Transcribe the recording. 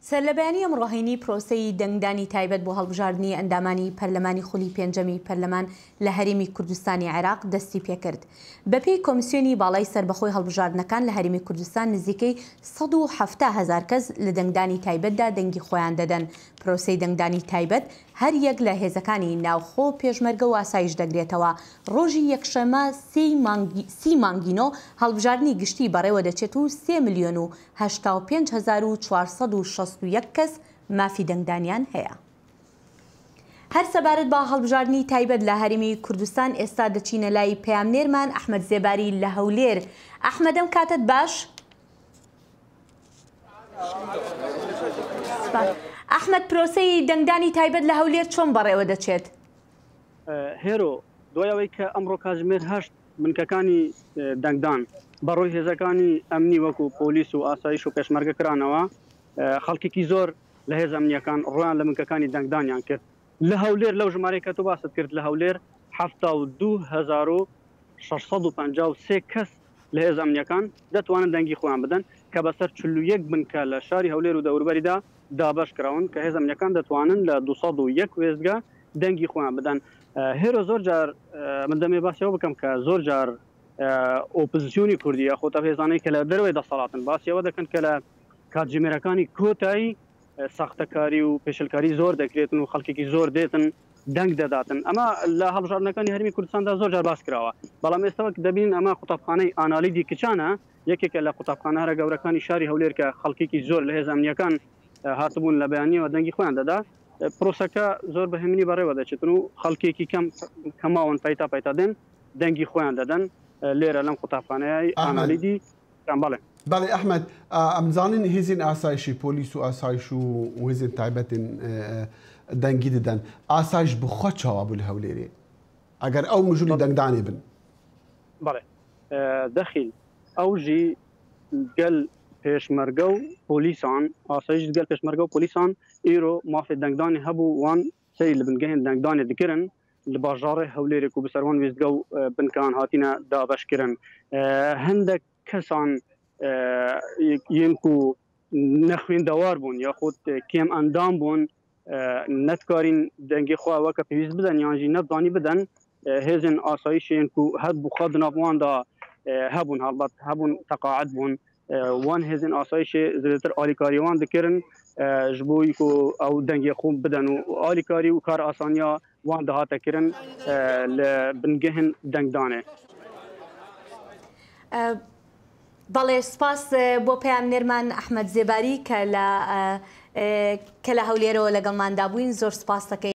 سەرلەبەیانی ئەمڕۆهینی پرۆسەی دەنگدانی تایبەت بۆ هەڵبژاردننی ئەندامانی پەرلەمانی خولی پێنجەمی پەرلەمان لە هەرێمی کوردستانی عێراق دەستی پێکرد. بەپێی کۆمیسیۆنی باڵای سەربەخۆی هەڵبژاردنەکان لە هەرێمی کوردستان نزیکەی 170,000 کەس لە دەنگدانی تایبەتدا دەنگی خۆیان دەدەن. پرۆسەی دەنگدانی تایبەت هەر یەک لە هێزەکانی ناوخۆ پێشمەرگە و ئاسایش دەگرێتەوە. ڕۆژی یەکشەمە 30 مانگینۆ هەڵبژاردننی گشتی بەڕێوە دەچێت و 3,085,461 کەس مافی دەنگدانیان هەیە. هەر سەبارەت بە هەڵبژاردننی تایبەت لە هەرێمی کوردستان ئێستا دەچینە لای پەیامنێرمان ئەحمەد زێباری لە هەولێر. ئەحمەدەم کاتت باش؟ ئەحمەد، پرۆسەی دەنگدانی تایبەت لە هەولێر چۆن بەڕێوە دەچێت؟ هێرۆ دوایەوەی کە ئەمڕۆ کاتژمێر 8 بنکەکانی دەنگدان بەڕۆی هێزەکانی ئەمنی وەکو پۆلیس و ئاسایش و پێشمەرگە کرانەوە، خەڵکێکی زۆر لە هێز ئەمنیەکان ڕۆیان لە بنکەکانی دەنگدانیان کرد. لە هەولێر لەو ژمارەی کە تۆ باست کرد لە هەولێر 72,653 کەس لە هێز ئەمنیەکان دەتوانن دەنگی خۆیان بدەن کە بەسەر 41 بنکە لە شاری هەولێر و دەوروبەریدا دابەش کراون کە هێز ئەمنیەکان دەتوانن لە 201 وێستگا دەنگی خۆیان بدەن. هێرۆ زۆر جار من دەمێ باسیەوە بکەم کە زۆر جار ئۆپۆزیسیۆنی کوردی یا خۆتە هێزانەی کە لە دەروێ دەسەڵاتن باسیەوە دەکەن کە لە کاتژمێرەکانی کۆتایی ساختەکاری و پێشلکاری زۆر دەکرێتن و خەڵکێکی زۆر دێتن دەنگ دەداتن. ئەمە لە هەڵبژاردنەکانی هەرێمی کوردستاندا زۆر جار باس کراوە، بەڵام ئێستاوە دەبین ئەمە قوتابخانەی ئانالیدی کچانە، یەکێکە لە قوتابخانەرە گەورەکانی شاری هەولێر کە خەڵکێکی زۆر لە هێز ئەمنیەکان هاتبوون لە بەیانیەوە دەنگی خۆیان دەدا. پرۆسەکە زۆر بەهێمنی بەڕێوە دەچێتن و خەڵکێکی کەماون پەیتا دێن دەنگی خۆیان دەدەن لێرە لەم قوتابخانەی ئانالیدی. بەڵێ ئەحمەد، ئەمزانین هێزین ئاسایشی پۆلیس و ئاسایش و هێزین تایبەتن دەنگی دەدەن. ئاسایش بخۆ چاوا بوو لە هەولێرێ ئەگەر ئەو مژولی دەنگدانێ بن؟ بەڵێ دەخیل ئەوژی گەل پێشمەرگە و پۆلیسان ئاسایش گەل پێشمەرگە و پۆلیسان ئیرۆ مافی دەنگدانی هەبوو وان سەی لە بنگەهێن دەنگدانێ دکردن لە باژارێ هەولێرێک و بەسەروان وێستگە و بنکان هاتینە دابەشکردن. هەندێک کەسان یەنکو نەخوێندەوار بوون یا خۆت کێم ئەندام بوون نەتکارین دەنگی خۆیان کە پێویست بدەن یانژی نەتوانی بدەن. هێزن ئاسایش یەنکو هەد بوو خەد ناواندا هەبوون هەڵبەت هەبوون تەقاعد بوون وان هێزن ئاسایشێ زیاتر ئالیکاریوان دکردن ji bo ku ew dengê xwe bidin û alîkarî û kar asaniya wan dihatekirin li bingehên dengdanê. بەڵێ سپاس بۆ پەیامنێرمان ئەحمەد زێباری کە لە هەولێرەوە لەگەڵماندا بووین. زۆر سپاس دەکەین.